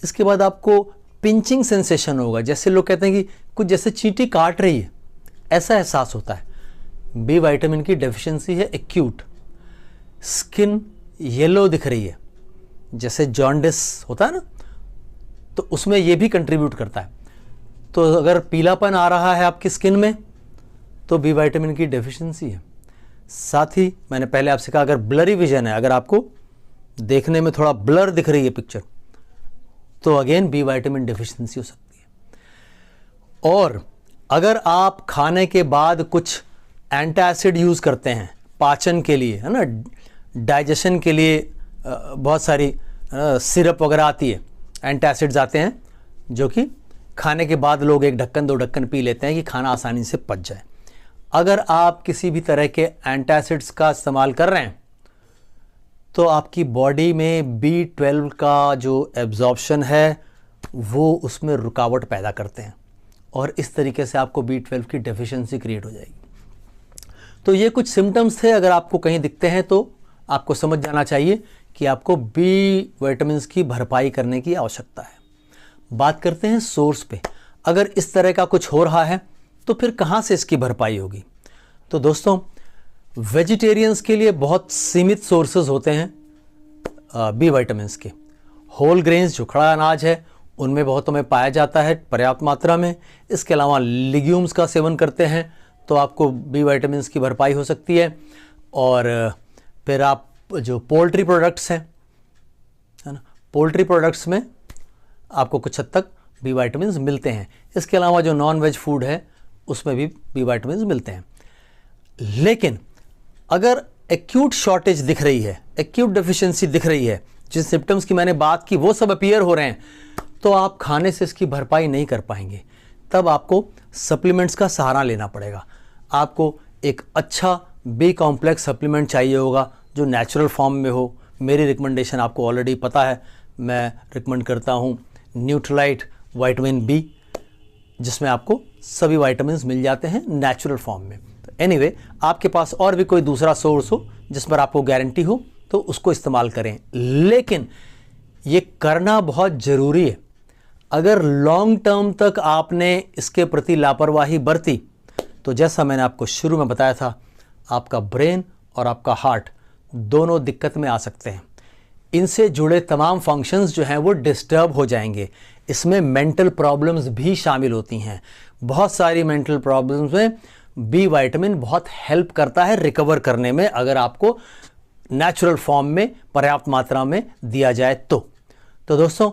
इसके बाद आपको पिंचिंग सेंसेशन होगा, जैसे लोग कहते हैं कि कुछ जैसे चींटी काट रही है, ऐसा एहसास होता है। बी विटामिन की डेफिशिएंसी है एक्यूट। स्किन येलो दिख रही है, जैसे जॉन्डिस होता है ना, तो उसमें ये भी कंट्रीब्यूट करता है। तो अगर पीलापन आ रहा है आपकी स्किन में तो बी विटामिन की डेफिशिएंसी है। साथ ही मैंने पहले आपसे कहा, अगर ब्लरी विजन है, अगर आपको देखने में थोड़ा ब्लर दिख रही है पिक्चर, तो अगेन बी विटामिन डेफिशिएंसी हो सकती है। और अगर आप खाने के बाद कुछ एंटासिड यूज़ करते हैं पाचन के लिए, है ना, डाइजेशन के लिए, बहुत सारी सिरप वगैरह आती है, एंटासिड्स आते हैं, जो कि खाने के बाद लोग 1 ढक्कन 2 ढक्कन पी लेते हैं कि खाना आसानी से पच जाए। अगर आप किसी भी तरह के एंटासिड्स का इस्तेमाल कर रहे हैं तो आपकी बॉडी में B12 का जो एब्जॉर्प्शन है वो उसमें रुकावट पैदा करते हैं, और इस तरीके से आपको B12 की डेफिशिएंसी क्रिएट हो जाएगी। तो ये कुछ सिम्टम्स थे, अगर आपको कहीं दिखते हैं तो आपको समझ जाना चाहिए कि आपको बी विटामिन्स की भरपाई करने की आवश्यकता है। बात करते हैं सोर्स पे। अगर इस तरह का कुछ हो रहा है तो फिर कहाँ से इसकी भरपाई होगी? तो दोस्तों, वेजिटेरियंस के लिए बहुत सीमित सोर्सेज होते हैं बी विटामिन्स के। होल ग्रेन्स, जो खड़ा अनाज है, उनमें बहुतों में पाया जाता है पर्याप्त मात्रा में। इसके अलावा लिग्यूम्स का सेवन करते हैं तो आपको बी विटामिन्स की भरपाई हो सकती है। और फिर आप जो पोल्ट्री प्रोडक्ट्स हैं, है ना, पोल्ट्री प्रोडक्ट्स में आपको कुछ हद तक बी विटामिन्स मिलते हैं। इसके अलावा जो नॉन वेज फूड है उसमें भी बी विटामिन्स मिलते हैं। लेकिन अगर एक्यूट शॉर्टेज दिख रही है, एक्यूट डेफिशिएंसी दिख रही है, जिन सिम्टम्स की मैंने बात की वो सब अपीयर हो रहे हैं, तो आप खाने से इसकी भरपाई नहीं कर पाएंगे। तब आपको सप्लीमेंट्स का सहारा लेना पड़ेगा। आपको एक अच्छा बी कॉम्प्लेक्स सप्लीमेंट चाहिए होगा जो नेचुरल फॉर्म में हो। मेरी रिकमेंडेशन आपको ऑलरेडी पता है, मैं रिकमेंड करता हूँ न्यूट्रलाइट विटामिन बी, जिसमें आपको सभी विटामिन्स मिल जाते हैं नेचुरल फॉर्म में। तो एनीवे, आपके पास और भी कोई दूसरा सोर्स हो जिस पर आपको गारंटी हो तो उसको इस्तेमाल करें, लेकिन ये करना बहुत ज़रूरी है। अगर लॉन्ग टर्म तक आपने इसके प्रति लापरवाही बरती तो जैसा मैंने आपको शुरू में बताया था, आपका ब्रेन और आपका हार्ट दोनों दिक्कत में आ सकते हैं। इनसे जुड़े तमाम फंक्शंस जो हैं वो डिस्टर्ब हो जाएंगे। इसमें मेंटल प्रॉब्लम्स भी शामिल होती हैं। बहुत सारी मेंटल प्रॉब्लम्स में बी विटामिन बहुत हेल्प करता है रिकवर करने में, अगर आपको नेचुरल फॉर्म में पर्याप्त मात्रा में दिया जाए तो। दोस्तों,